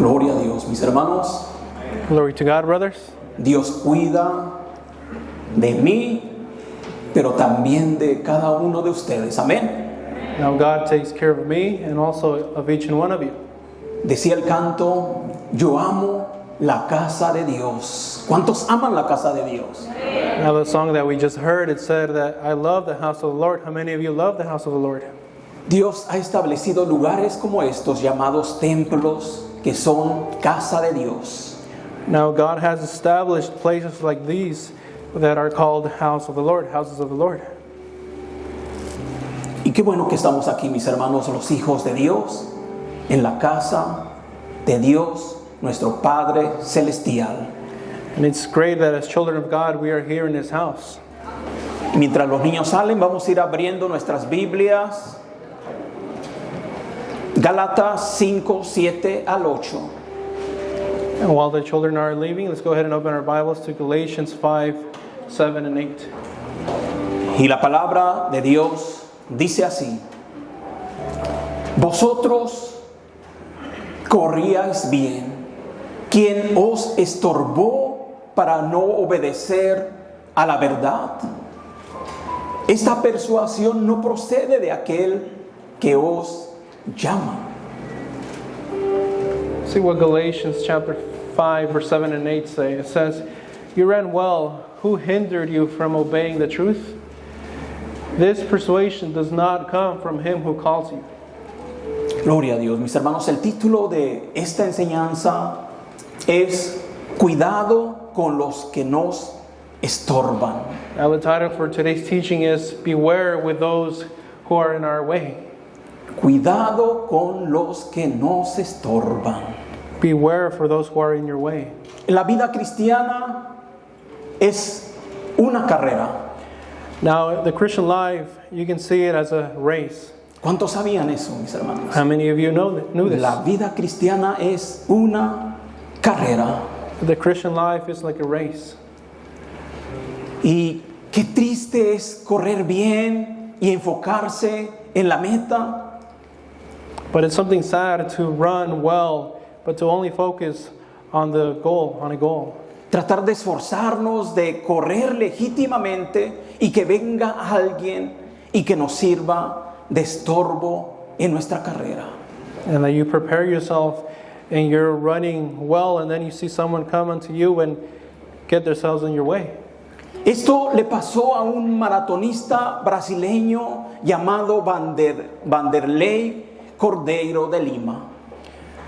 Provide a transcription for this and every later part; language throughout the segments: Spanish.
Gloria a Dios, mis hermanos. Glory to God, brothers. Dios cuida de mí, pero también de cada uno de ustedes. Amén. Now God takes care of me and also of each and one of you. Decía el canto, yo amo la casa de Dios. ¿Cuántos aman la casa de Dios? Now the song that we just heard, it said that I love the house of the Lord. How many of you love the house of the Lord? Dios ha establecido lugares como estos llamados templos, que son casa de Dios. Now God has established places like these that are called house of the Lord, houses of the Lord. Y qué bueno que estamos aquí, mis hermanos, los hijos de Dios, en la casa de Dios, nuestro Padre Celestial. And it's great that as children of God, we are here in His house. Mientras los niños salen, vamos a ir abriendo nuestras Biblias. Gálatas 5, 7 al 8. And while the children are leaving, let's go ahead and open our Bibles to Galatians 5, 7, and 8. Y la palabra de Dios dice así: Vosotros corríais bien. ¿Quién os estorbó para no obedecer a la verdad? Esta persuasión no procede de aquel que os llama. See what Galatians chapter 5, verse 7 and 8 say. It says, You ran well. Who hindered you from obeying the truth? This persuasion does not come from him who calls you. Gloria a Dios. Mis hermanos, el título de esta enseñanza es Cuidado con los que nos estorban. Now the title for today's teaching is Beware with those who are in our way. Cuidado con los que nos estorban. Beware for those who are in your way. La vida cristiana es una carrera. Now, the Christian life, you can see it as a race. ¿Cuántos sabían eso, mis hermanos? How many of you knew this? La vida cristiana es una carrera. The Christian life is like a race. Y qué triste es correr bien y enfocarse en la meta. But it's something sad to run well, but to only focus on the goal, on a goal. Tratar de esforzarnos, de correr legítimamente y que venga alguien y que nos sirva de estorbo en nuestra carrera. And that you prepare yourself and you're running well, and then you see someone come unto you and get themselves in your way. Esto le pasó a un maratonista brasileño llamado Vanderlei Cordeiro de Lima.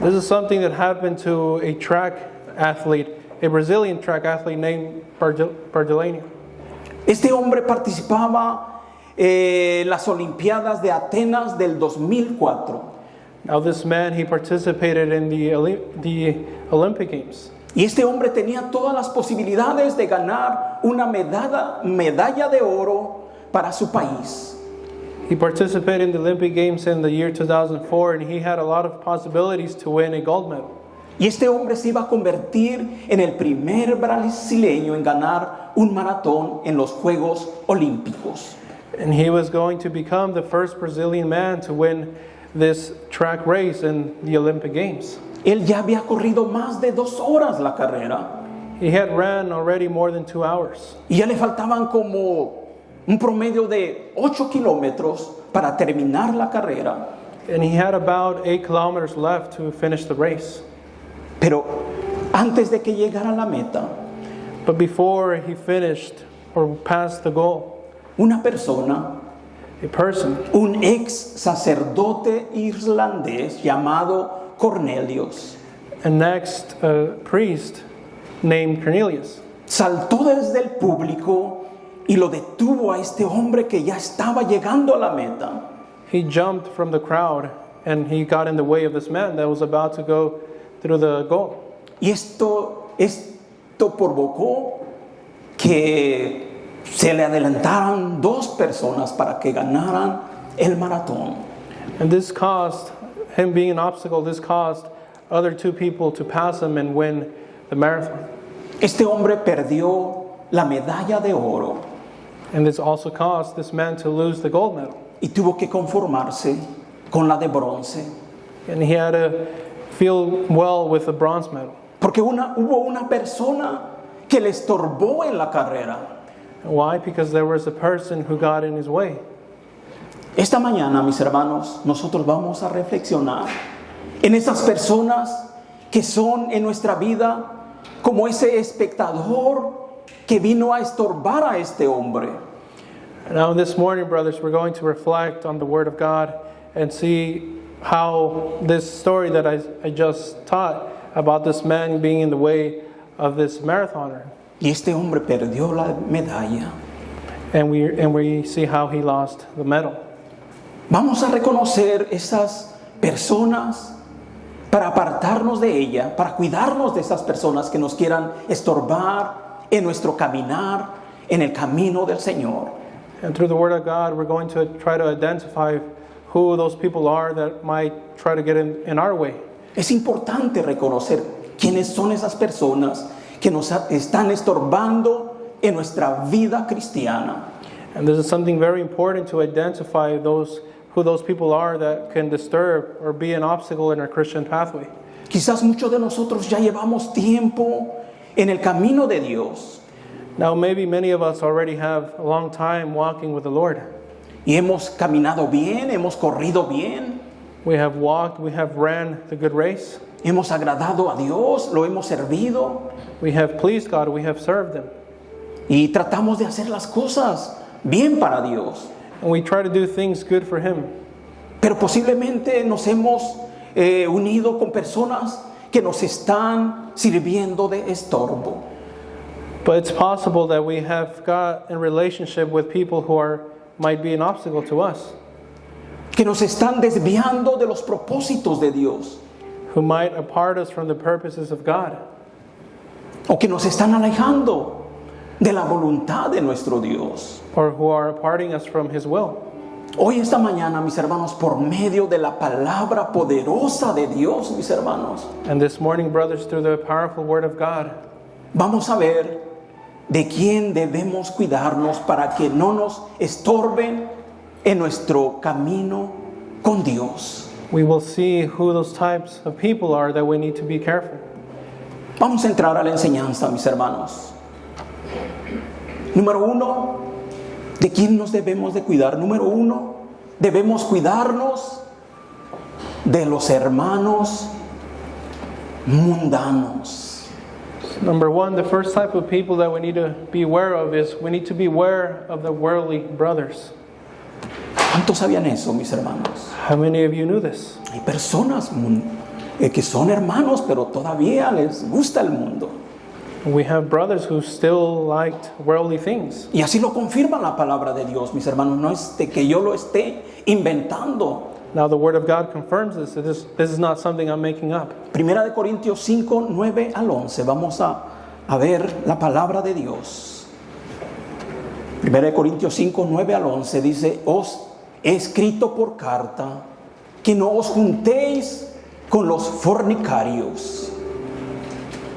This is something that happened to a track athlete, a Brazilian track athlete named Bargelani. Este hombre participaba en las Olimpiadas de Atenas del 2004. Now this man, he participated in the Olympic Games. Y este hombre tenía todas las posibilidades de ganar una medalla de oro para su país. He participated in the Olympic Games in the year 2004, and he had a lot of possibilities to win a gold medal. Y este hombre se iba a convertir en el primer brasileño en ganar un maratón en los Juegos Olímpicos. And he was going to become the first Brazilian man to win this track race in the Olympic Games. Él ya había corrido más de 2 horas la carrera. He had ran already more than 2 hours. Y ya le faltaban como un promedio de 8 kilómetros para terminar la carrera. And he had about 8 kilometers left to finish the race. Pero antes de que llegara a la meta, But before he finished or passed the goal, una persona, a person, un ex sacerdote irlandés llamado Cornelius, a next priest named Cornelius, saltó desde el público y lo detuvo a este hombre que ya estaba llegando a la meta. he jumped from the crowd and he got in the way of this man that was about to go through the goal. Y esto provocó que se le adelantaran 2 personas para que ganaran el maratón. And this caused him being an obstacle. This caused other 2 people to pass him and win the marathon. Este hombre perdió la medalla de oro And this also caused this man to lose the gold medal. y tuvo que conformarse con la de bronce. And he had to feel well with the bronze medal. Porque hubo una persona que le estorbó en la carrera. Why? Because there was a person who got in his way. Esta mañana, mis hermanos, nosotros vamos a reflexionar en esas personas que son en nuestra vida como ese espectador que vino a estorbar a este hombre. Now this morning, brothers, we're going to reflect on the Word of God and see how this story that I just taught about this man being in the way of this marathoner. Y este hombre perdió la medalla. And we see how he lost the medal. Vamos a reconocer esas personas para apartarnos de ella, para cuidarnos de esas personas que nos quieran estorbar en nuestro caminar, en el camino del Señor. And through the Word of God, we're going to try to identify who those people are that might try to get in our way. Es importante reconocer quiénes son esas personas que nos están estorbando en nuestra vida cristiana. And this is something very important to identify who those people are that can disturb or be an obstacle in our Christian pathway. Quizás muchos de nosotros ya llevamos tiempo en el camino de Dios. Now maybe many of us already have a long time walking with the Lord. Y hemos caminado bien, hemos corrido bien, We have walked, we have ran the good race. hemos agradado a Dios, lo hemos servido We have pleased God, we have served Him. y tratamos de hacer las cosas bien para Dios. And we try to do things good for Him. Pero posiblemente nos hemos unido con personas que nos están sirviendo de estorbo. But it's possible that we have got in relationship with people who might be an obstacle to us, Que nos están desviando de los propósitos de Dios. who might apart us from the purposes of God, O que nos están alejando de la voluntad de nuestro Dios. or who are parting us from His will. Hoy esta mañana, mis hermanos, por medio de la palabra poderosa de Dios, mis hermanos, And this morning, brothers, through the powerful Word of God, vamos a ver de quién debemos cuidarnos para que no nos estorben en nuestro camino con Dios. we will see who those types of people are that we need to be careful. Vamos a entrar a la enseñanza, mis hermanos. Número 1, ¿de quién nos debemos de cuidar? Número 1, debemos cuidarnos de los hermanos mundanos. Number one, the first type of people that we need to be aware of is we need to be aware of the worldly brothers. ¿Cuántos sabían eso, mis hermanos? How many of you knew this? Hay personas que son hermanos, pero todavía les gusta el mundo. We have brothers who still liked worldly things. Y así lo confirma la palabra de Dios, mis hermanos. No es de que yo lo esté inventando. Now the Word of God confirms this. This is not something I'm making up. Primera de Corintios 5, 9 al 11. Vamos a ver la palabra de Dios. Primera de Corintios 5, 9 al 11 dice: os he escrito por carta que no os juntéis con los fornicarios.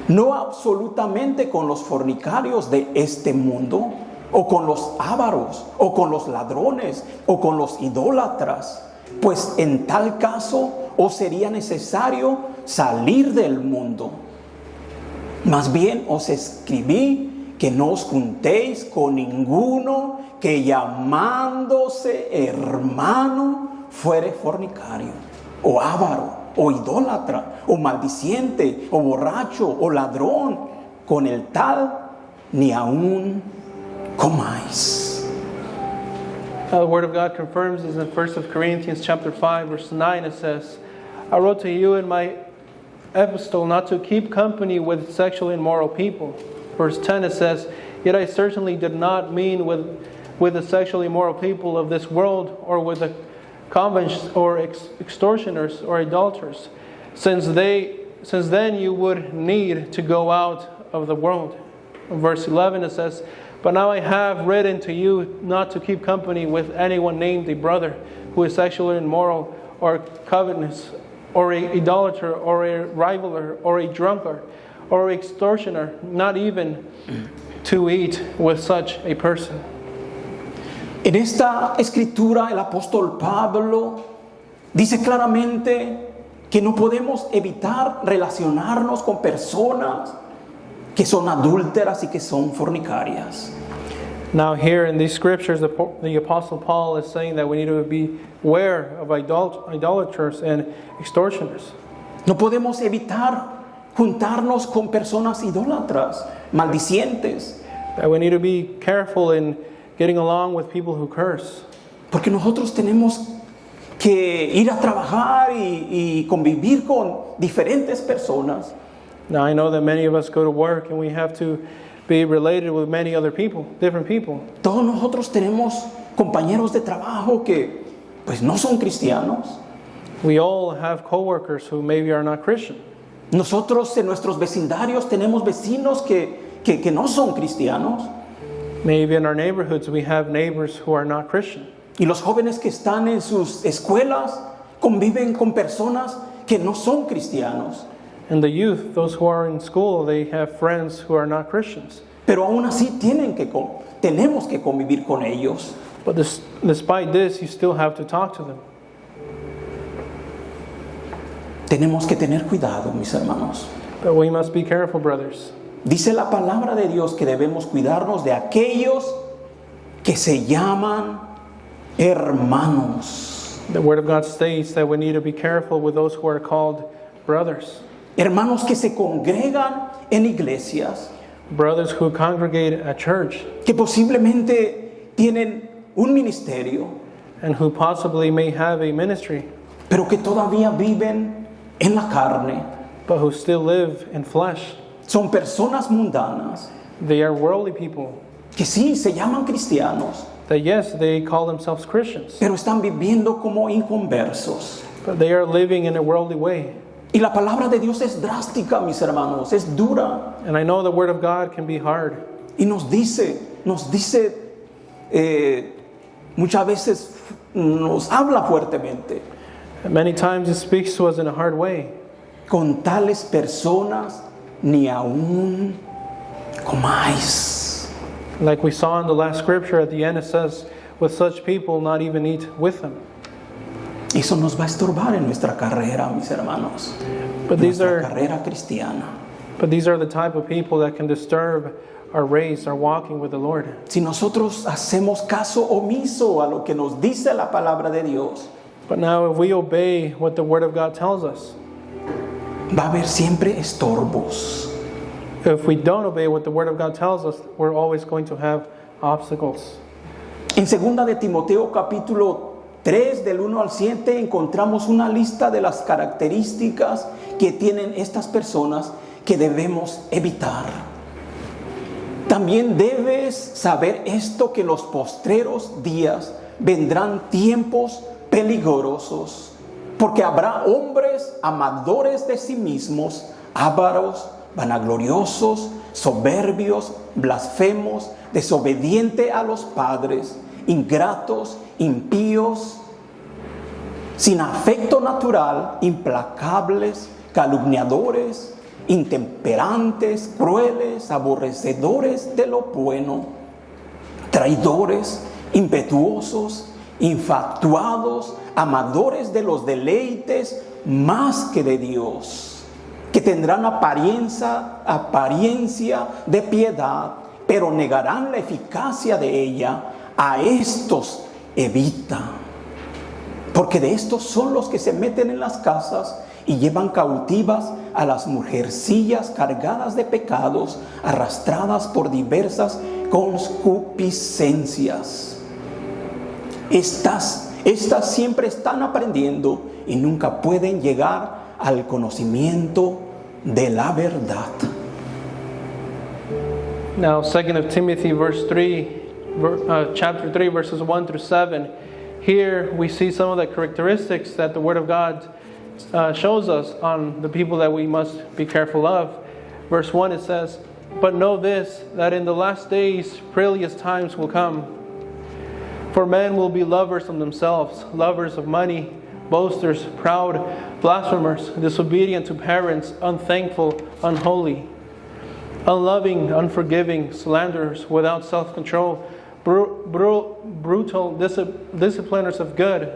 No absolutamente con los fornicarios de este mundo, o con los ávaros, o con los ladrones, o con los idólatras. Pues en tal caso os sería necesario salir del mundo. Más bien os escribí que no os juntéis con ninguno que llamándose hermano fuere fornicario, o ávaro, o idólatra, o maldiciente, o borracho, o ladrón. Con el tal ni aún comáis. The Word of God confirms this in 1 Corinthians chapter 5, verse 9. It says, I wrote to you in my epistle not to keep company with sexually immoral people. Verse 10, it says, yet I certainly did not mean with the sexually immoral people of this world, or with the convents or extortioners or idolaters, since then you would need to go out of the world. In verse 11 it says, but now I have written to you not to keep company with anyone named a brother who is sexually immoral, or covetous, or an idolater, or a rivaler, or a drunkard, or an extortioner, not even to eat with such a person. En esta escritura el apóstol Pablo dice claramente que no podemos evitar relacionarnos con personas que son adúlteras y que son fornicarias. Now here in these scriptures, the Apostle Paul is saying that we need to be aware of idolaters and extortioners. No podemos evitar juntarnos con personas idólatras, maldicientes, That we need to be careful in getting along with people who curse. porque nosotros tenemos que ir a trabajar y convivir con diferentes personas. Now I know that many of us go to work and we have to be related with many other people, different people. Todos nosotros tenemos compañeros de trabajo que pues no son cristianos. We all have coworkers who maybe are not Christian. Nosotros en nuestros vecindarios tenemos vecinos que no son cristianos. Maybe in our neighborhoods we have neighbors who are not Christian. Y los jóvenes que están en sus escuelas conviven con personas que no son cristianos. And the youth, those who are in school, they have friends who are not Christians. Pero aún así tenemos que convivir con ellos. But despite this, you still have to talk to them. Tenemos que tener cuidado, mis hermanos. But we must be careful, brothers. Dice la palabra de Dios que debemos cuidarnos de aquellos que se llaman hermanos. The Word of God states that we need to be careful with those who are called brothers. Hermanos que se congregan en iglesias, Brothers who congregate at church que posiblemente tienen un ministerio, and who possibly may have a ministry, pero que todavía viven en la carne. but who still live in flesh. Son personas mundanas They are worldly people. que sí se llaman cristianos, That yes, they call themselves Christians, pero están viviendo como inconversos. but they are living in a worldly way. Y la palabra de Dios es drástica, mis hermanos, es dura. And I know the Word of God can be hard. Y nos dice, muchas veces nos habla fuertemente. And many times it speaks to us in a hard way. Con tales personas ni aún comáis. Like we saw in the last scripture at the end, it says, with such people, not even eat with them. Eso nos va a estorbar en nuestra carrera, mis hermanos. But these Nuestra are carrera cristiana. the type of people that can disturb our race, our walking with the Lord. Si nosotros hacemos caso omiso a lo que nos dice la palabra de Dios, But now if we obey what the Word of God tells us, va a haber siempre estorbos. if we don't obey what the Word of God tells us, we're always going to have obstacles. En 2 de Timoteo capítulo 3 del 1 al 7 encontramos una lista de las características que tienen estas personas que debemos evitar. También debes saber esto, que en los postreros días vendrán tiempos peligrosos, porque habrá hombres amadores de sí mismos, ávaros, vanagloriosos, soberbios, blasfemos, desobedientes a los padres, ingratos, impíos, sin afecto natural, implacables, calumniadores, intemperantes, crueles, aborrecedores de lo bueno, traidores, impetuosos, infatuados, amadores de los deleites más que de Dios, que tendrán apariencia de piedad, pero negarán la eficacia de ella. A estos evita, porque de estos son los que se meten en las casas y llevan cautivas a las mujercillas cargadas de pecados, arrastradas por diversas concupiscencias. Estas siempre están aprendiendo y nunca pueden llegar al conocimiento de la verdad. Now, 2 Timothy chapter 3, verses 1 through 7. Here we see some of the characteristics that the Word of God shows us on the people that we must be careful of. Verse 1, it says, "But know this, that in the last days perilous times will come. For men will be lovers of themselves, lovers of money, boasters, proud, blasphemers, disobedient to parents, unthankful, unholy, unloving, unforgiving, slanderers, without self-control, brutal discipliners of good,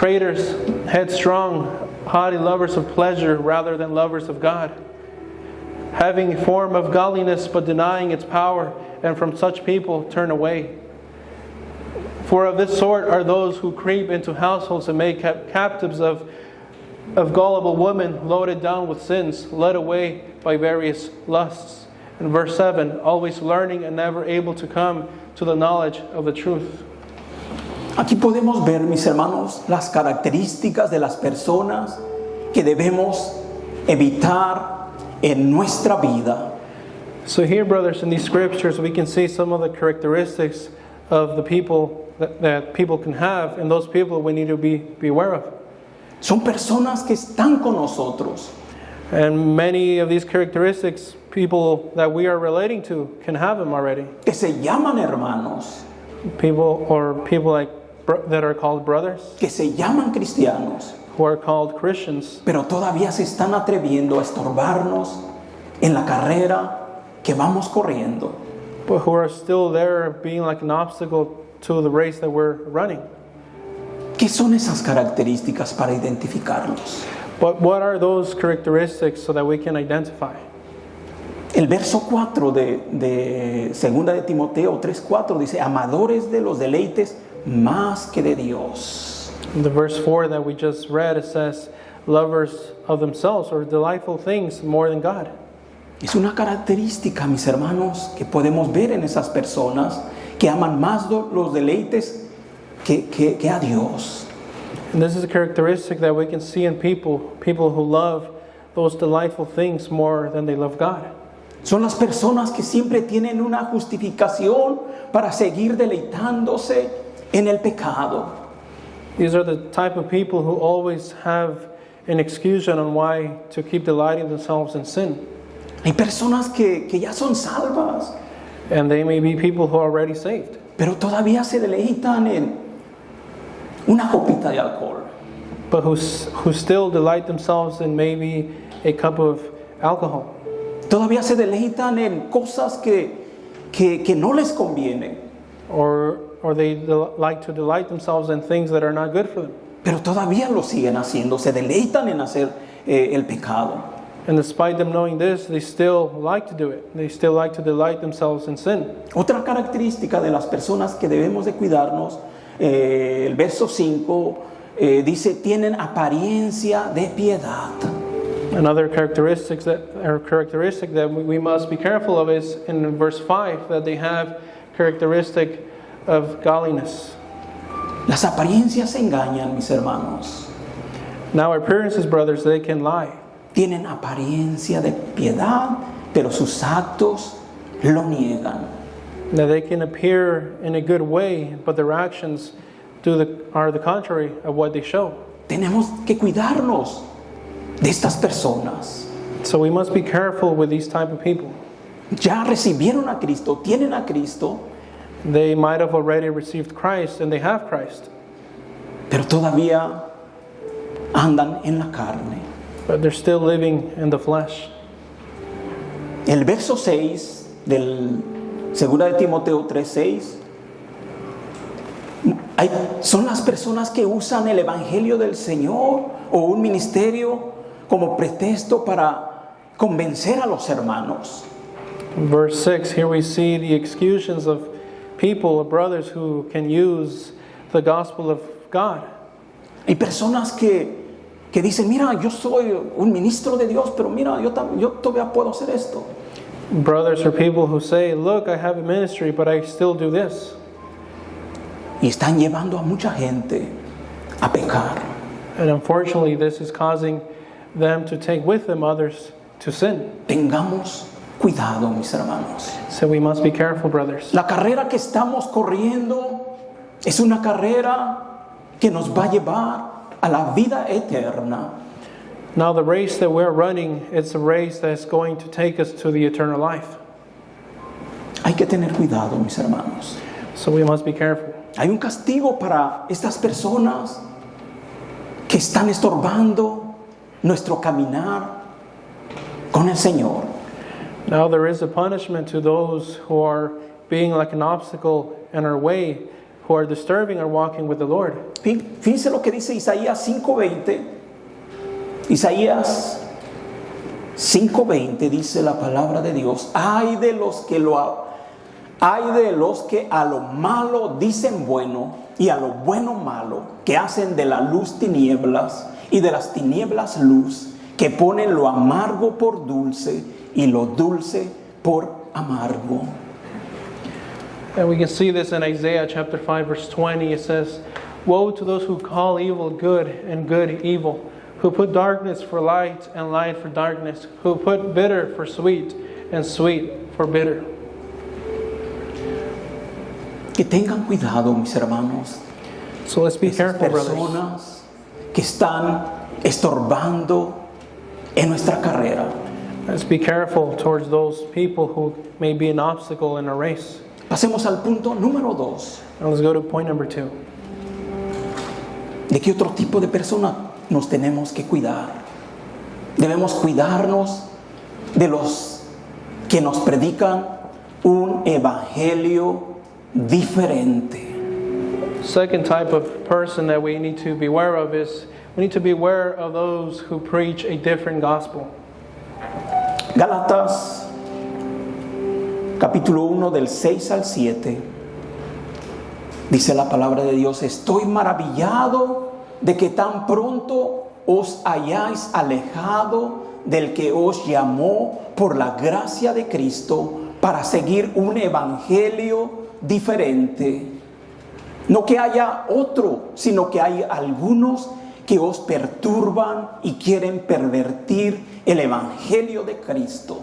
traitors, headstrong, haughty lovers of pleasure rather than lovers of God, having a form of godliness but denying its power, and from such people turn away. For of this sort are those who creep into households and make captives of gullible women, loaded down with sins, led away by various lusts. And verse 7, always learning and never able to come to the knowledge of the truth. Aquí podemos ver, mis hermanos, las características de las personas que debemos evitar en nuestra vida. So here, brothers, in these scriptures, we can see some of the characteristics of the people that people can have, and those people we need to be aware of. Son personas que están con nosotros, And many of these characteristics, people that we are relating to can have them already. que se llaman hermanos, People like that are called brothers, que se llaman cristianos, who are called Christians, pero todavía se están atreviendo a estorbarnos en la carrera que vamos corriendo. but who are still there being like an obstacle to the race that we're running. ¿Qué son esas características para identificarlos? But what are those characteristics so that we can identify? El verso 4 de 2 de Timoteo 3:4 dice, amadores de los deleites más que de Dios. In the verse 4 that we just read, it says, lovers of themselves or delightful things more than God. Es una característica, mis hermanos, que podemos ver en esas personas que aman más los deleites que a Dios. And this is a characteristic that we can see in people who love those delightful things more than they love God. Son las personas que siempre tienen una justificación para seguir deleitándose en el pecado. These are the type of people who always have an excuse on why to keep delighting themselves in sin. Hay personas que ya son salvas, And they may be people who are already saved, pero todavía se deleitan en una copita de alcohol. but who still delight themselves in maybe a cup of alcohol. Todavía se deleitan en cosas que no les convienen, Or they like to delight themselves in things that are not good for them. pero todavía lo siguen haciendo, se deleitan en hacer el pecado. And despite them knowing this, they still like to do it. They still like to delight themselves in sin. Otra característica de las personas que debemos de cuidarnos, el verso 5 dice, tienen apariencia de piedad. Another characteristic that we must be careful of is in verse 5 that they have characteristic of godliness. Las apariencias se engañan, mis hermanos. Now appearances, brothers, they can lie. Tienen apariencia de piedad, pero sus actos lo niegan. That they can appear in a good way, but their actions are the contrary of what they show. Tenemos que cuidarnos de estas personas. So we must be careful with these type of people. Ya recibieron a Cristo, tienen a Cristo, They might have already received Christ and they have Christ, pero todavía andan en la carne. but they're still living in the flesh. El verso 6 del 2 de Timoteo 3:6 son las personas que usan el evangelio del Señor o un ministerio como pretexto para convencer a los hermanos. In verse 6, here we see the excuses of people, of brothers who can use the gospel of God. Hay personas que dicen, mira, yo soy un ministro de Dios, pero mira, yo todavía puedo hacer esto. Brothers or people who say, look, I have a ministry, but I still do this. Y están llevando a mucha gente a pecar. And unfortunately, this is causing them to take with them others to sin. Tengamos cuidado, mis hermanos. So we must be careful, brothers. La carrera que estamos corriendo es una carrera que nos va a llevar a la vida eterna. Now the race that we're running, it's a race that's going to take us to the eternal life. Hay que tener cuidado, mis hermanos. So we must be careful. Hay un castigo para estas personas que están estorbando nuestro caminar con el Señor. Now there is a punishment to those who are being like an obstacle in our way who are disturbing our walking with the Lord. Fíjense lo que dice Isaías 5:20. Isaías 5:20 dice la palabra de Dios: Hay de los que a lo malo dicen bueno y a lo bueno malo, que hacen de la luz tinieblas y de las tinieblas luz, que ponen lo amargo por dulce y lo dulce por amargo. And we can see this in Isaiah chapter 5 verse 20. It says, "Woe to those who call evil good and good evil, who put darkness for light and light for darkness, who put bitter for sweet and sweet for bitter." Que tengan cuidado, mis hermanos, So let's be esas careful, brothers. personas que están estorbando en nuestra carrera. Let's be careful towards those people who may be an obstacle in a race. Pasemos al punto número 2. And let's go to point number 2. ¿De qué otro tipo de persona nos tenemos que cuidar? Debemos cuidarnos de los que nos predican un evangelio diferente. Second type of person that we need to be aware of is we need to be aware of those who preach a different gospel. Gálatas capítulo 1 del 6 al 7 dice la palabra de Dios: Estoy maravillado de que tan pronto os hayáis alejado del que os llamó por la gracia de Cristo para seguir un evangelio diferente. No que haya otro, sino que hay algunos que os perturban y quieren pervertir el evangelio de Cristo.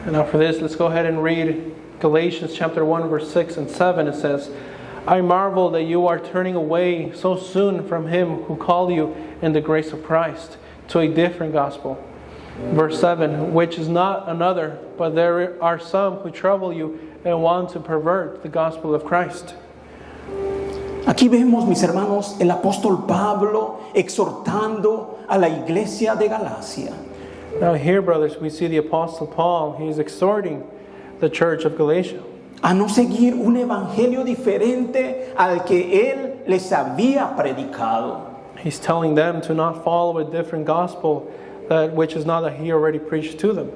And now for this, let's go ahead and read Galatians chapter 1 verse 6 and 7. It says, "I marvel that you are turning away so soon from him who called you in the grace of Christ to a different gospel." Verse 7, "Which is not another, but there are some who trouble you and want to pervert the gospel of Christ." Aquí vemos, mis hermanos, el apóstol Pablo exhortando a la iglesia de Galacia. Now here, brothers, we see the Apostle Paul. He's exhorting the church of Galatia A no seguir un evangelio diferente al que él les había predicado. He's telling them to not follow a different gospel, that which is not that he already preached to them.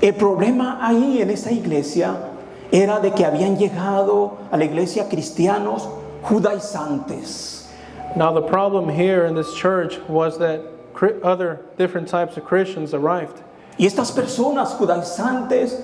El problema ahí en esa iglesia era de que habían llegado a la iglesia cristianos judaizantes. Now the problem here in this church was that other different types of Christians arrived. Y estas personas judaizantes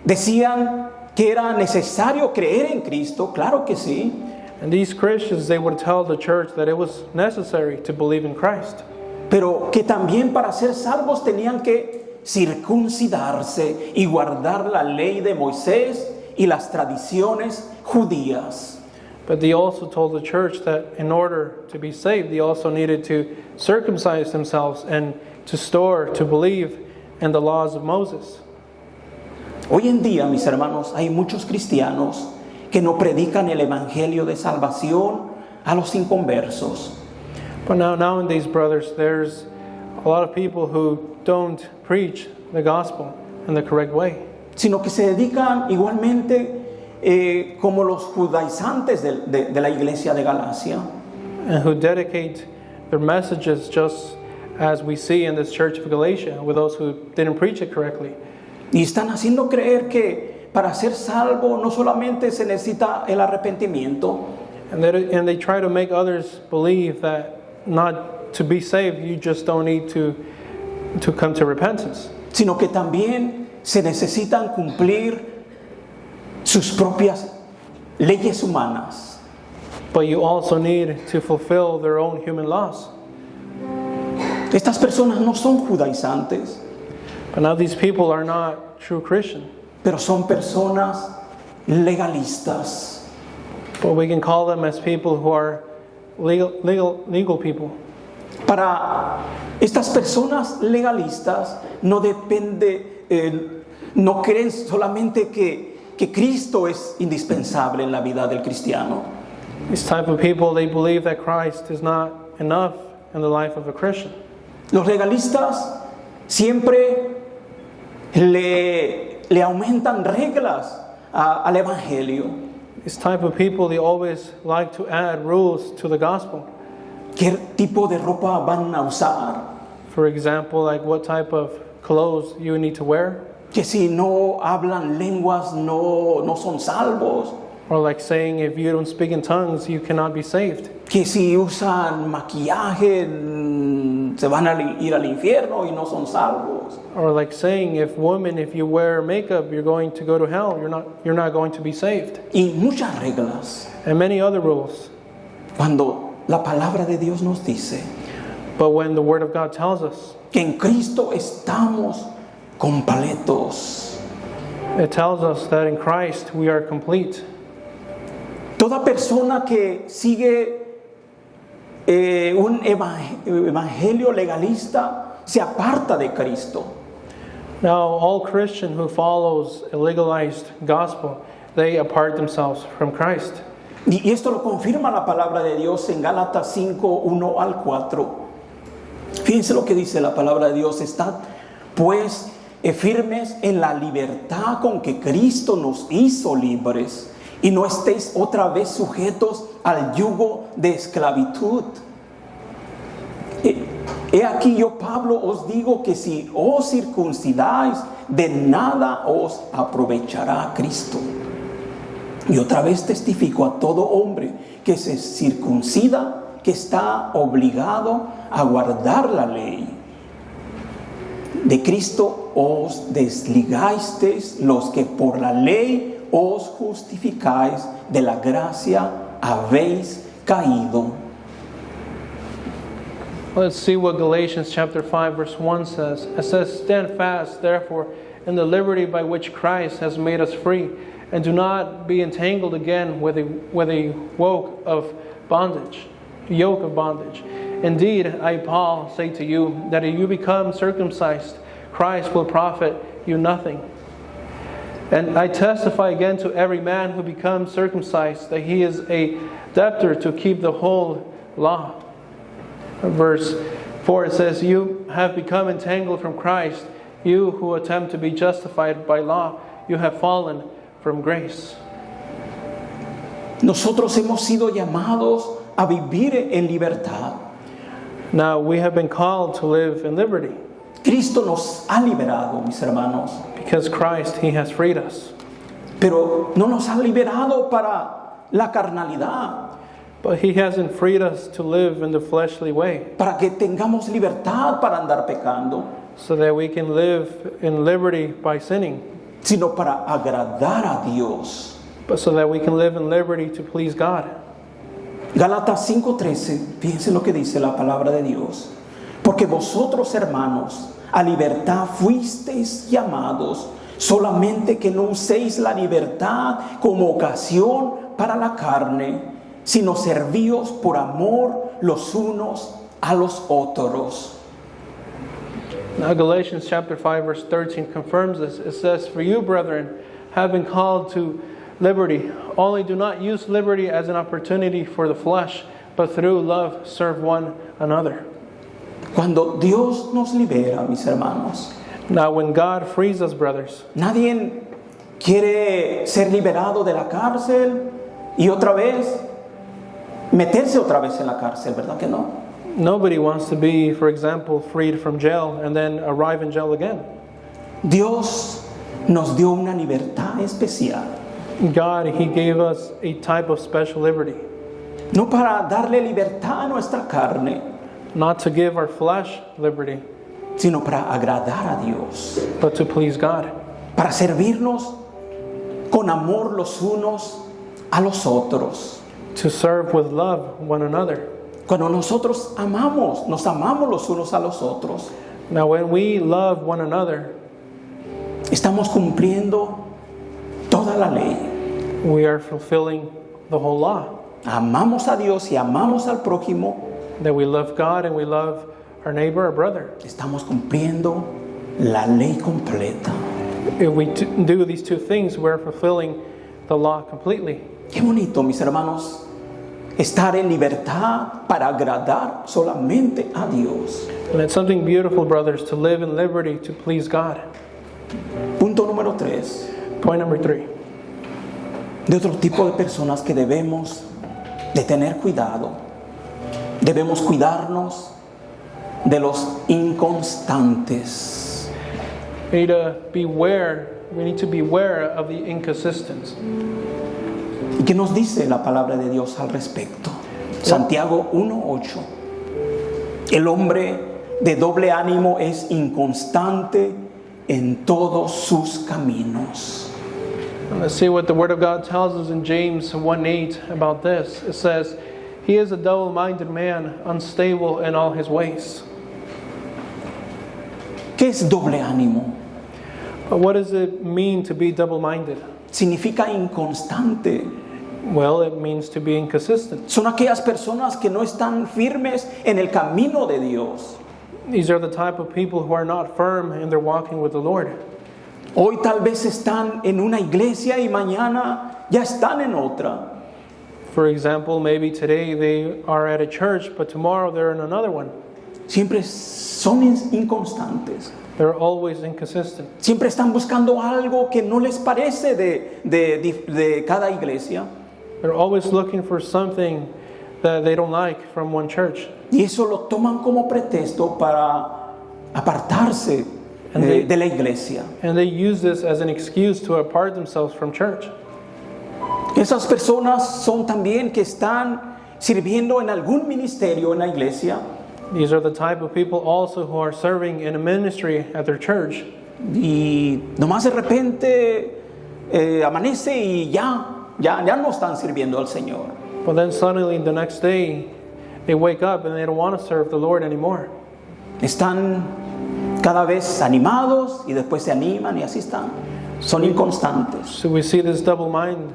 decían que era necesario creer en Cristo, claro que sí, And these Christians, they would tell the church that it was necessary to believe in Christ, pero que también para ser salvos tenían que circuncidarse y guardar la ley de Moisés y las tradiciones judías. but they also told the church that in order to be saved, they also needed to circumcise themselves and to believe in the laws of Moses. Hoy en día, mis hermanos, hay muchos cristianos que no predican el evangelio de salvación a los inconversos. But nowadays, brothers, there's a lot of people who don't preach the gospel in the correct way, Sino que se dedican igualmente como los judaizantes de la iglesia de Galacia. and who dedicate their messages just as we see in this church of Galatia with those who didn't preach it correctly. Y están haciendo creer que para ser salvo no solamente se necesita el arrepentimiento, And they try to make others believe that not to be saved, you just don't need to come to repentance, sino que también se necesitan cumplir sus propias leyes humanas. but you also need to fulfill their own human laws. Estas personas no son judaizantes, But now these people are not true Christian, pero son personas legalistas. but we can call them as people who are legal people. Para estas personas legalistas no depende, no creen solamente que Cristo es indispensable en la vida del cristiano, These type of people, they believe that Christ is not enough in the life of a Christian. Los legalistas siempre le aumentan reglas al evangelio. These type of people, they always like to add rules to the gospel. ¿Qué tipo de ropa van a usar? For example, like what type of clothes you need to wear. Que si no hablan lenguas no son salvos. Or like saying if you don't speak in tongues, you cannot be saved. Que si usan maquillaje se van a ir al infierno y no son salvos. Or like saying if you wear makeup, you're going to go to hell. You're not going to be saved. Y muchas reglas. And many other rules. Cuando la palabra de Dios nos dice But when the Word of God tells us que en Cristo estamos completos. it tells us that in Christ we are complete. Toda persona que sigue un evangelio legalista se aparta de Cristo. Now, all Christian who follows a legalized gospel, they apart themselves from Christ. Y esto lo confirma la palabra de Dios en Gálatas 5, 1 al 4. Fíjense lo que dice la palabra de Dios. Estad pues firmes en la libertad con que Cristo nos hizo libres, y no estéis otra vez sujetos al yugo de esclavitud. He aquí yo, Pablo, os digo que si os circuncidáis, de nada os aprovechará Cristo. Y otra vez testifico a todo hombre que se circuncida, que está obligado a guardar la ley. De Cristo os desligasteis los que por la ley os justificáis, de la gracia habéis caído. Let's see what Galatians chapter 5 verse 1 says. It says, "Stand fast, therefore, in the liberty by which Christ has made us free, and do not be entangled again with a yoke of bondage. Indeed, I, Paul, say to you that if you become circumcised, Christ will profit you nothing. And I testify again to every man who becomes circumcised that he is a debtor to keep the whole law." Verse 4, it says, "You have become entangled from Christ, you who attempt to be justified by law, you have fallen from grace." Nosotros hemos sido llamados a vivir en libertad. Now we have been called to live in liberty. Cristo nos ha liberado, mis hermanos. Because Christ, He has freed us. Pero no nos ha liberado para la carnalidad, But He hasn't freed us to live in the fleshly way, para que tengamos libertad para andar pecando, so that we can live in liberty by sinning, sino para agradar a Dios. but so that we can live in liberty to please God. Gálatas 5:13, fíjense lo que dice la palabra de Dios. Porque vosotros, hermanos, a libertad fuisteis llamados, solamente que no uséis la libertad como ocasión para la carne, sino servíos por amor los unos a los otros. Now Galatians chapter 5 verse 13 confirms this. It says, "For you, brethren, have been called to liberty. Only do not use liberty as an opportunity for the flesh, but through love serve one another." Cuando Dios nos libera, mis hermanos, Now when God frees us, brothers, nadie quiere ser liberado de la cárcel y otra vez meterse otra vez en la cárcel, ¿verdad que no? nobody wants to be, for example, freed from jail and then arrive in jail again. Dios nos dio una libertad especial, God, He gave us a type of special liberty, no para darle libertad a nuestra carne, not to give our flesh liberty, sino para agradar a Dios, but to please God, para servirnos con amor los unos a los otros. to serve with love one another. Cuando nosotros nos amamos los unos a los otros, Now when we love one another, estamos cumpliendo toda la ley. we are fulfilling the whole law. Amamos a Dios y amamos al prójimo. That we love God and we love our neighbor, our brother. Estamos cumpliendo la ley completa. If we do these two things, we're fulfilling the law completely. Qué bonito, mis hermanos, estar en libertad para agradar solamente a Dios. And it's something beautiful, brothers, to live in liberty to please God. Punto número 3. Point number 3. de otro tipo de personas que debemos de tener cuidado. Debemos cuidarnos de los inconstantes. We need to beware of the inconsistence. ¿Y qué nos dice la palabra de Dios al respecto? Santiago 1:8. El hombre de doble ánimo es inconstante en todos sus caminos. Let's see what the Word of God tells us in James 1:8 about this. It says, "He is a double-minded man, unstable in all his ways." ¿Qué es doble ánimo? But what does it mean to be double-minded? Significa inconstante. Well, it means to be inconsistent. Son aquellas personas que no están firmes en el camino de Dios. These are the type of people who are not firm in their walking with the Lord. Hoy tal vez están en una iglesia y mañana ya están en otra. For example, maybe today they are at a church, but tomorrow they're in another one. Siempre son inconstantes. They're always inconsistent. Siempre están buscando algo que no les parece de cada iglesia. They're always looking for something that they don't like from one church. Y eso lo toman como pretexto para apartarse de la iglesia. And they use this as an excuse to apart themselves from church. Esas personas son también que están sirviendo en algún ministerio en la iglesia. These are the type of people also who are serving in a ministry at their church. Y nomás de repente amanece y ya no están sirviendo al Señor. But then suddenly the next day they wake up and they don't want to serve the Lord anymore. Están cada vez animados y después se animan y así están. Son inconstantes. So we see this double mind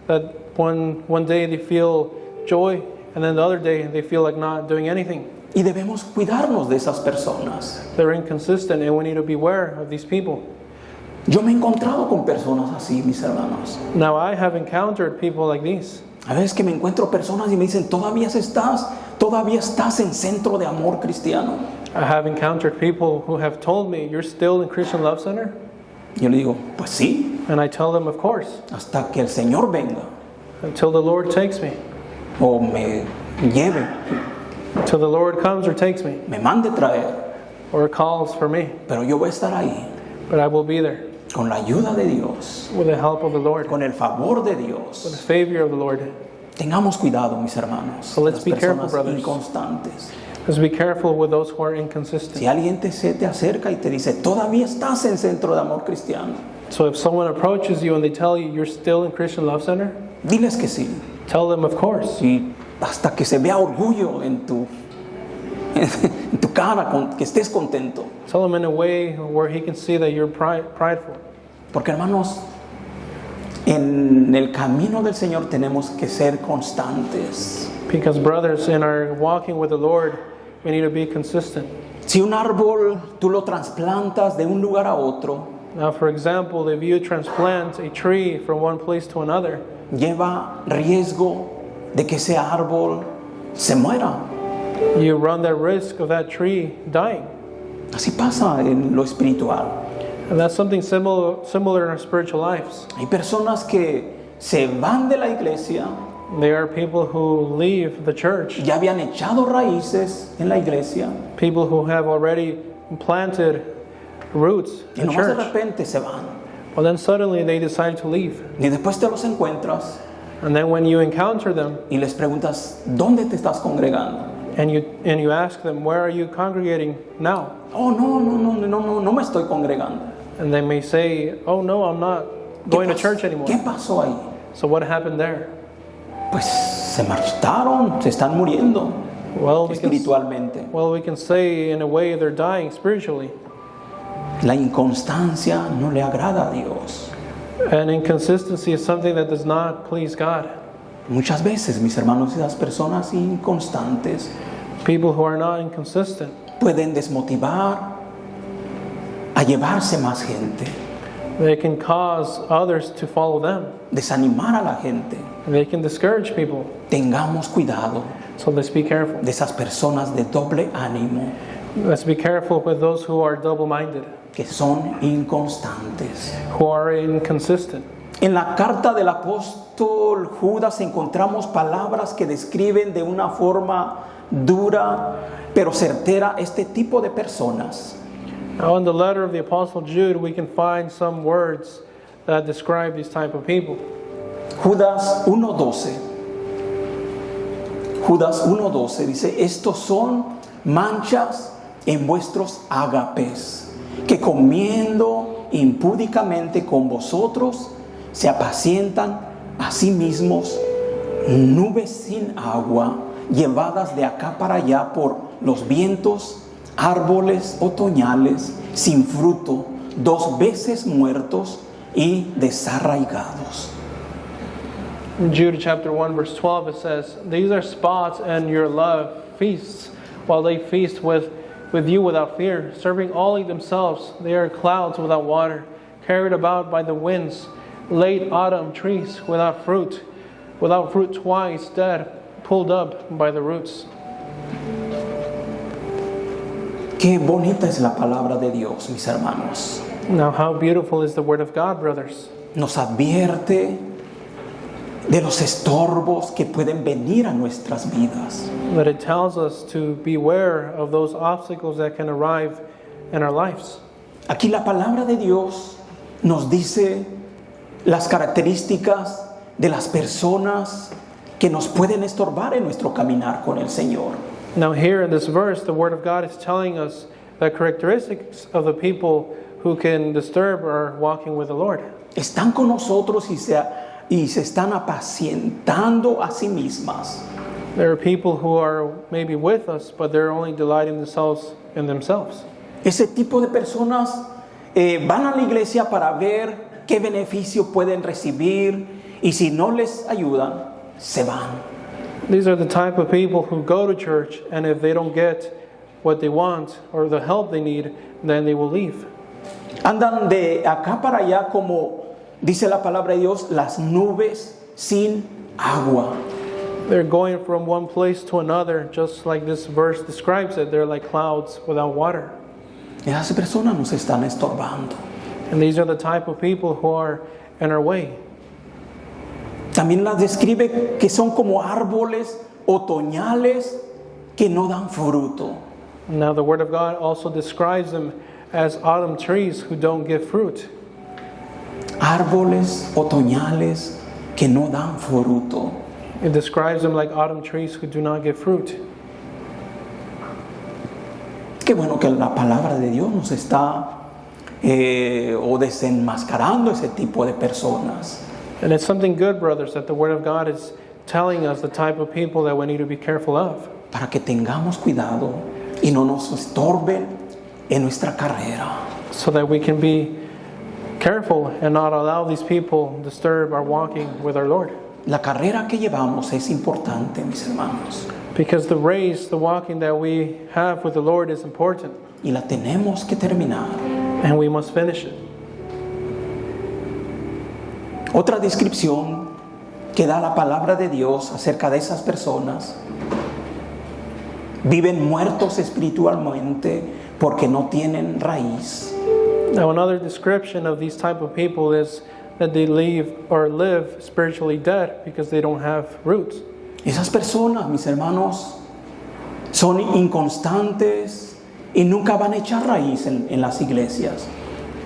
that one day they feel joy and then the other day they feel like not doing anything. Y debemos cuidarnos de esas personas. They're inconsistent and we need to beware of these people. Yo me he encontrado con personas así, mis hermanos. Now I have encountered people like these. A veces que me encuentro personas y me dicen, todavía estás en Centro de Amor Cristiano. I have encountered people who have told me, "You're still in Christian Love Center?" Yo le digo, pues sí, And I tell them, of course, hasta que el Señor venga until the Lord takes me, o me lleve, until the Lord comes or takes me, me mande traer, or calls for me. pero yo voy a estar ahí But I will be there con la ayuda de Dios, with the help of the Lord, con el favor de with the Dios. favor of the Lord. Tengamos cuidado, mis hermanos, So let's las be careful, personas brothers. inconstantes. Let's be careful with those who are Si inconsistent. alguien se te acerca y te dice, todavía estás en Centro de Amor Cristiano, So if someone approaches you and they tell you you're still in Christian Love Center, diles que sí. tell them, of course. Y hasta que se vea orgullo en tu cara, que estés contento. Tell them in a way where he can see that you're prideful. Porque hermanos, en el camino del Señor tenemos que ser constantes. Because brothers, in our walking with the Lord, we need to be consistent. Si un árbol tú lo trasplantas de un lugar a otro, Now, for example, if you transplant a tree from one place to another, lleva riesgo de que ese árbol se muera. you run that risk of that tree dying. Así pasa en lo espiritual. And that's something similar in our spiritual lives. Hay personas que se van de la iglesia, There are people who leave the church, ya habían echado raíces en la iglesia people who have already planted roots y in nomás de church. repente se van. Well, then suddenly they decide to leave. Y después te los encuentras And then when you encounter them y les preguntas, ¿dónde te estás congregando? and you ask them, "Where are you congregating now?" Oh, no me estoy congregando. And they may say, "Oh no, I'm not going to church anymore." ¿Qué pasó ahí? So what happened there? Pues se marchitaron, se están muriendo Well, espiritualmente. we can say in a way they're dying spiritually. La inconstancia no le agrada a Dios. And inconsistency is something that does not please God. Muchas veces, mis hermanos, esas personas inconstantes People who are not inconsistent pueden desmotivar a llevarse más gente, They can cause others to follow them. desanimar a la gente. They can discourage people. Tengamos cuidado So let's be careful. de esas personas de doble ánimo Let's be careful with those who are double-minded, que son inconstantes. who are inconsistent. En la carta del apóstol Judas encontramos palabras que describen de una forma dura pero certera este tipo de personas. Now, in the letter of the Apostle Jude, we can find some words that describe these type of people. Judas 1:12. Judas 1:12 dice: estos son manchas en vuestros ágapes, que comiendo impúdicamente con vosotros se apacientan a sí mismos, nubes sin agua, llevadas de acá para allá por los vientos, árboles otoñales sin fruto, 2 veces muertos y desarraigados. In Jude chapter 1 verse 12 it says, these are spots in your love feasts, while they feast with you without fear, serving only themselves. They are clouds without water, carried about by the winds, late autumn trees without fruit twice dead, pulled up by the roots. Qué bonita es la palabra de Dios, mis hermanos. Now, how beautiful is the word of God, brothers. Nos advierte de los estorbos que pueden venir a nuestras vidas. That it tells us to beware of those obstacles that can arrive in our lives. Aquí la palabra de Dios nos dice las características de las personas que nos pueden estorbar en nuestro caminar con el Señor. Now here in this verse, the Word of God is telling us the characteristics of the people who can disturb our walking with the Lord. Están con nosotros y se están apacientando a sí mismas. There are people who are maybe with us, but they're only delighting themselves in themselves. Ese tipo de personas van a la iglesia para ver qué beneficio pueden recibir y si no les ayudan, se van. These are the type of people who go to church, and if they don't get what they want or the help they need, then they will leave. Andan de acá para allá como dice la palabra de Dios, las nubes sin agua. They're going from one place to another, just like this verse describes it. They're like clouds without water. Esas personas nos están estorbando. And these are the type of people who are in our way. También las describe que son como árboles otoñales que no dan fruto. Now the Word of God also describes them as autumn trees who don't give fruit. Árboles otoñales que no dan fruto. It describes them like autumn trees who do not give fruit. Qué bueno que la palabra de Dios nos está o desenmascarando ese tipo de personas. And it's something good, brothers, that the Word of God is telling us the type of people that we need to be careful of. Para que tengamos cuidado y no nos estorben en nuestra carrera. So that we can be careful and not allow these people disturb our walking with our Lord. La carrera que llevamos es importante, mis hermanos. Because the race, the walking that we have with the Lord is important. Y la tenemos que terminar. And we must finish it. Otra descripción que da la palabra de Dios acerca de esas personas: viven muertos espiritualmente porque no tienen raíz. Now another description of these type of people is that they live spiritually dead because they don't have roots. Esas personas, mis hermanos, son inconstantes y nunca van a echar raíz en las iglesias.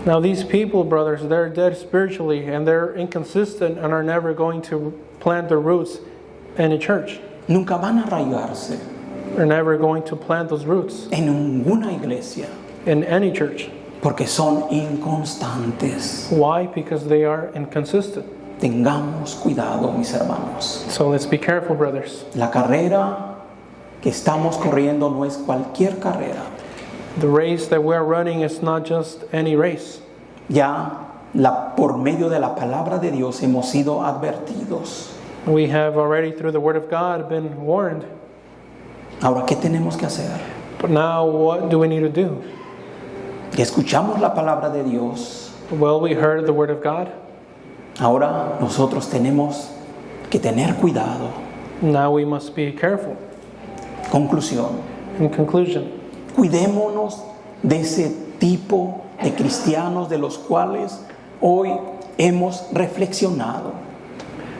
Now these people, brothers, they're dead spiritually and they're inconsistent and are never going to plant their roots in a church. Nunca van a arraigarse They're never going to plant those roots en ninguna iglesia in any church. porque son inconstantes. Why? Because they are inconsistent. Tengamos cuidado, mis hermanos. So let's be careful, brothers. La carrera que estamos corriendo no es cualquier carrera. The race that we're running is not just any race. Ya por medio de la palabra de Dios hemos sido advertidos. We have already, through the Word of God, been warned. Ahora, ¿qué tenemos que hacer? But now, what do we need to do? Ya escuchamos la palabra de Dios. Well, we heard the Word of God. Ahora nosotros tenemos que tener cuidado. Now we must be careful. Conclusión. In conclusion, Cuidémonos de ese tipo de cristianos de los cuales hoy hemos reflexionado.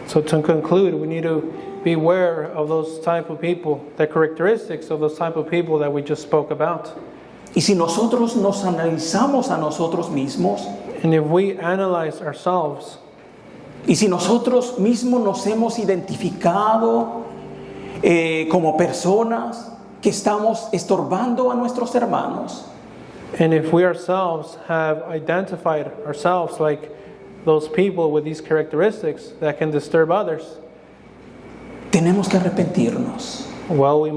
So to conclude, we need to be aware of those type of people, the characteristics of those type of people that we just spoke about. Y si nosotros nos analizamos a nosotros mismos, And if we analyze ourselves, y si nosotros mismos nos hemos identificado como personas que estamos estorbando a nuestros hermanos, and if we ourselves have identified ourselves like those people with these characteristics that can disturb others, tenemos que arrepentirnos. well, we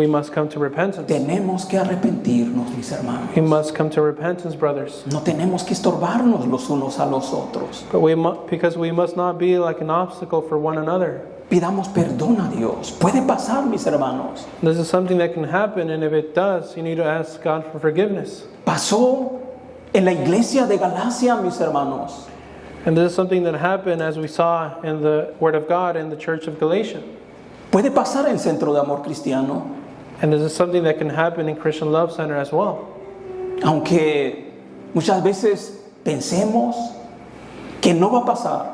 must come to repentance. Tenemos que arrepentirnos, mis hermanos. We must come to repentance, brothers. No tenemos que estorbarnos los unos a los otros. But because we must not be like an obstacle for one another. Pidamos perdón a Dios. Puede pasar, mis hermanos. This is something that can happen, and if it does, you need to ask God for forgiveness. Pasó en la iglesia de Galacia, mis hermanos. And this is something that happened, as we saw in the Word of God in the Church of Galatia. Puede pasar en Centro de Amor Cristiano. And this is something that can happen in Christian Love Center as well. Aunque muchas veces pensemos que no va a pasar,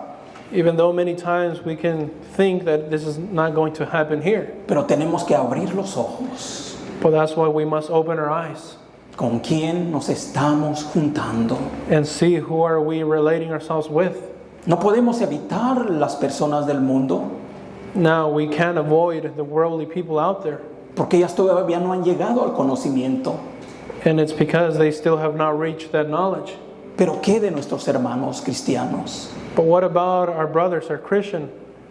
Even though many times we can think that this is not going to happen here. pero tenemos que abrir los ojos. But that's why we must open our eyes ¿Con quién nos estamos juntando? and see who are we relating ourselves with. No podemos evitar las personas del mundo, Now, we can't avoid the worldly people out there. porque ellas todavía no han llegado al conocimiento. And it's because they still have not reached that knowledge. Pero ¿qué de nuestros hermanos cristianos But what about our brothers, our Christian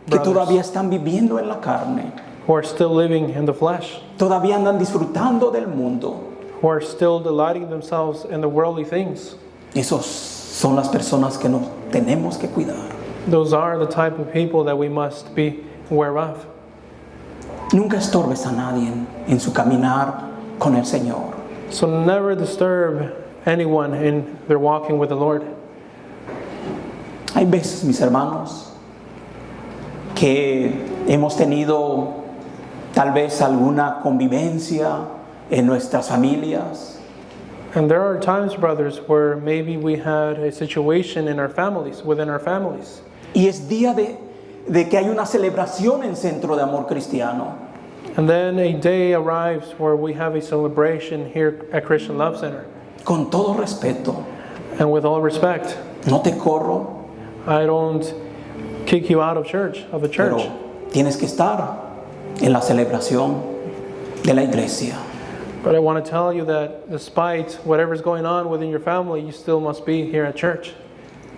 que brothers, todavía están viviendo en la carne? who are still living in the flesh, Todavía andan disfrutando del mundo. who are still delighting themselves in the worldly things? Esos son las personas que nos tenemos que cuidar. Those are the type of people that we must be aware of. Nunca estorbes a nadie en su caminar con el Señor. So never disturb anyone in their walking with the Lord. Hay veces, mis hermanos, que hemos tenido tal vez alguna convivencia en nuestras familias And there are times, brothers, where maybe we had a situation in our families, within our families. y es día de que hay una celebración en Centro de Amor Cristiano. And then a day arrives where we have a celebration here at Christian Love Center. Con todo respeto, And with all respect, no te corro, I don't kick you out of church, of a church. pero tienes que estar en la celebración de la iglesia. But I want to tell you that despite whatever's going on within your family, you still must be here at church.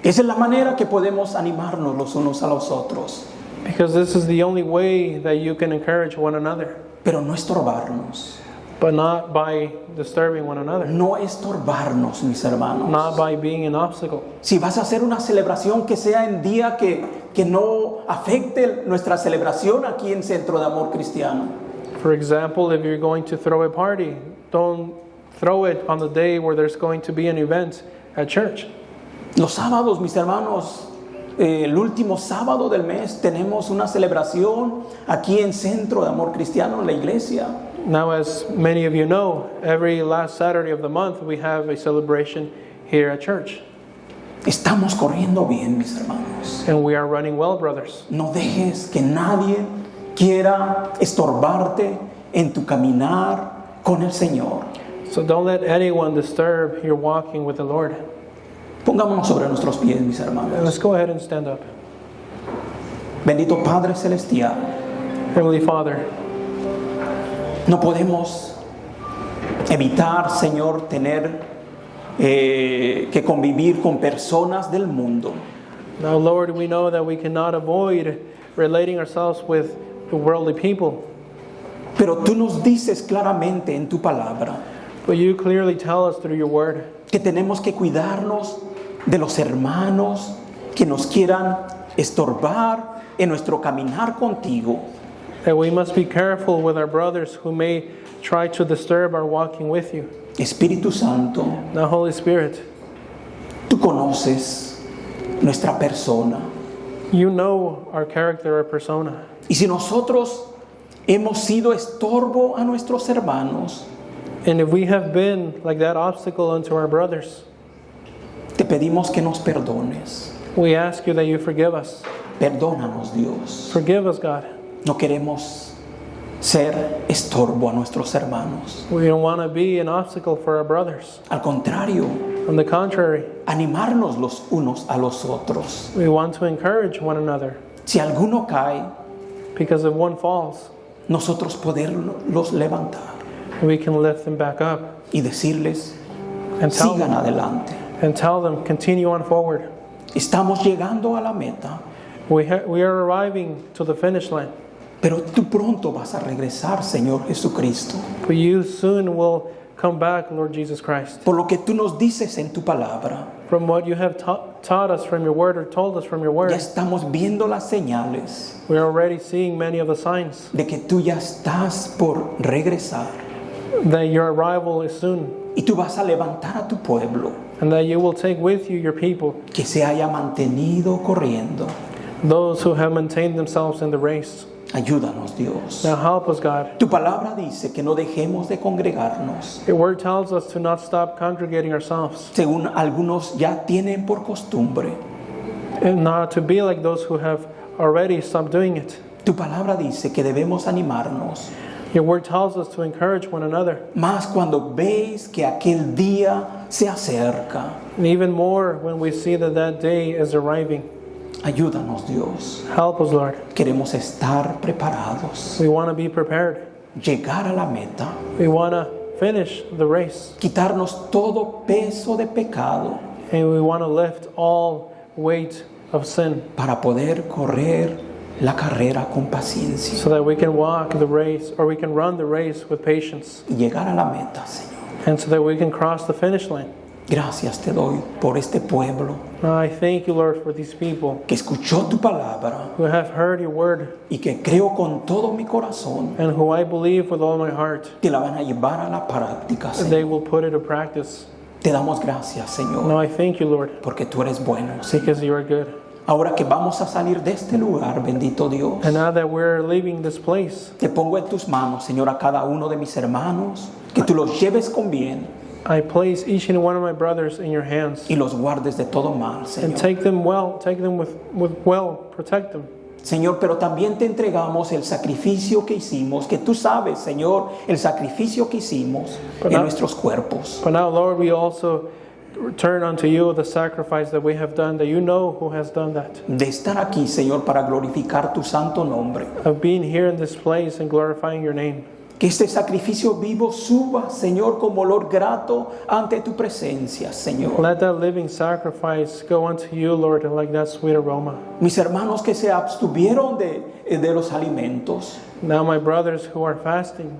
Esa es la manera que podemos animarnos los unos a los otros, Because this is the only way that you can encourage one another. pero no estorbarnos, But not by disturbing one another. no estorbarnos, mis hermanos. Not by being an obstacle. Si vas a hacer una celebración, que sea en día que no afecte nuestra celebración aquí en Centro de Amor Cristiano. For example, if you're going to throw a party, don't throw it on the day where there's going to be an event at church. Los sábados, mis hermanos, el último sábado del mes tenemos una celebración aquí en Centro de Amor Cristiano, en la iglesia. Now, as many of you know, every last Saturday of the month we have a celebration here at church. Estamos corriendo bien, mis hermanos. And we are running well, brothers. No dejes que nadie quiera estorbarte en tu caminar con el Señor. So don't let anyone disturb your walking with the Lord. Pongámonos sobre nuestros pies, mis And hermanos. let's go ahead and stand up. Bendito Padre Celestial, Heavenly Father, no podemos evitar, Señor, tener que convivir con personas del mundo. now Lord, we know that we cannot avoid relating ourselves with the worldly people. Pero tú nos dices claramente en tu palabra But you clearly tell us through your word que tenemos que cuidarnos de los hermanos que nos quieran estorbar en nuestro caminar contigo. that we must be careful with our brothers who may try to disturb our walking with you. Espíritu Santo, Now, Holy Spirit, tú conoces nuestra persona. you know our character, our persona. Y si nosotros hemos sido estorbo a nuestros hermanos, And if we have been like that obstacle unto our brothers, te pedimos que nos perdones. We ask you that you forgive us. Perdónanos, Dios. Forgive us, God. No queremos ser estorbo a nuestros hermanos. We don't want to be an obstacle for our brothers. Al contrario, On the contrary, animarnos los unos a los otros. we want to encourage one another, Si alguno cae, because if one falls, nosotros poderlos levantar we can lift them back up y decirles, and tell sigan them, adelante. continue on forward. Estamos llegando a la meta, We are arriving to the finish line, pero tú pronto vas a regresar, Señor Jesucristo. but you soon will come back, Lord Jesus Christ. Por lo que tú nos dices en tu palabra, From what you have taught us from your word or told us from your ya word, estamos viendo las señales we are already seeing many of the signs de que tú ya estás por regresar that your arrival is soon, y tú vas a levantar a tu pueblo and that you will take with you your people, que se haya mantenido corriendo. those who have maintained themselves in the race. Ayúdanos, Dios. Now help us, God. Tu palabra dice que no dejemos de congregarnos, Your word tells us to not stop congregating ourselves, según algunos ya tienen por costumbre. and not to be like those who have already stopped doing it. Tu palabra dice que debemos animarnos, Your word tells us to encourage one another, más cuando veis que aquel día se acerca. and even more when we see that that day is arriving. Ayúdanos, Dios. Help us, Lord. Queremos estar preparados, We want to be prepared. llegar a la meta, We want to finish the race, quitarnos todo peso de pecado and we want to lift all weight of sin para poder correr la carrera con paciencia so that we can walk the race, or we can run the race with patience, y llegar a la meta, Señor. and so that we can cross the finish line. Gracias te doy por este pueblo I thank you, Lord, for these people que escuchó tu palabra who have heard your word y que creo con todo mi corazón and who I believe with all my heart que la van a llevar a la práctica, that Señor. they will put it to practice. Te damos gracias, Señor, Now I thank you, Lord, porque tú eres bueno, Señor. because you are good. Ahora que vamos a salir de este lugar, bendito Dios, And now that we're leaving this place, te pongo en tus manos, Señor, a cada uno de mis hermanos, que tú los lleves con bien I place each and one of my brothers in your hands y los guardes de todo mal, and Señor. take them well, protect them. Señor, pero también te entregamos el sacrificio que hicimos, que tú sabes, Señor, el sacrificio que hicimos en nuestros cuerpos. But now, Lord, we also turn unto you the sacrifice that we have done, that you know who has done that, De estar aquí, Señor, para glorificar tu santo nombre. of being here in this place and glorifying your name. Que este sacrificio vivo suba, Señor, como olor grato ante tu presencia, Señor. Let that living sacrifice go unto you, Lord, like that sweet aroma. Mis hermanos que se abstuvieron de los alimentos, Now, my brothers who are fasting,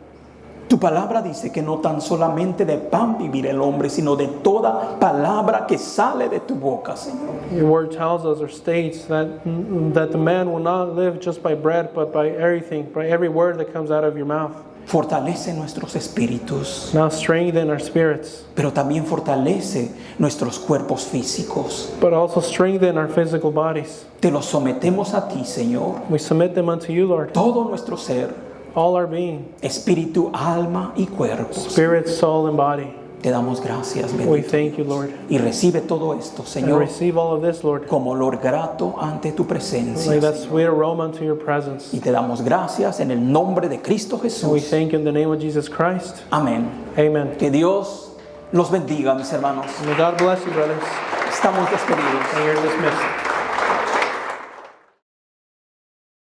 tu palabra dice que no tan solamente de pan vivir el hombre, sino de toda palabra que sale de tu boca, Señor. your word tells us or states that the man will not live just by bread, but by everything, by every word that comes out of your mouth. Fortalece nuestros espíritus, Now strengthen our spirits, pero también fortalece nuestros cuerpos físicos. but also strengthen our physical bodies. Te los sometemos a ti, Señor. We submit them unto you, Lord, Todo nuestro ser, all our being, espíritu, alma y cuerpo. spirit, soul, and body. Te damos gracias, We bendito. thank you, Lord, Y recibe todo esto, and Señor, receive all of this, Lord, como olor grato ante tu presencia. like that sweet aroma unto your presence. Y te damos gracias en el nombre de Cristo And we Jesús. thank you in the name of Jesus Christ. Amén. Amen. Que Dios los bendiga, mis hermanos. May God bless you, brothers, Estamos despedidos. and you're dismissed.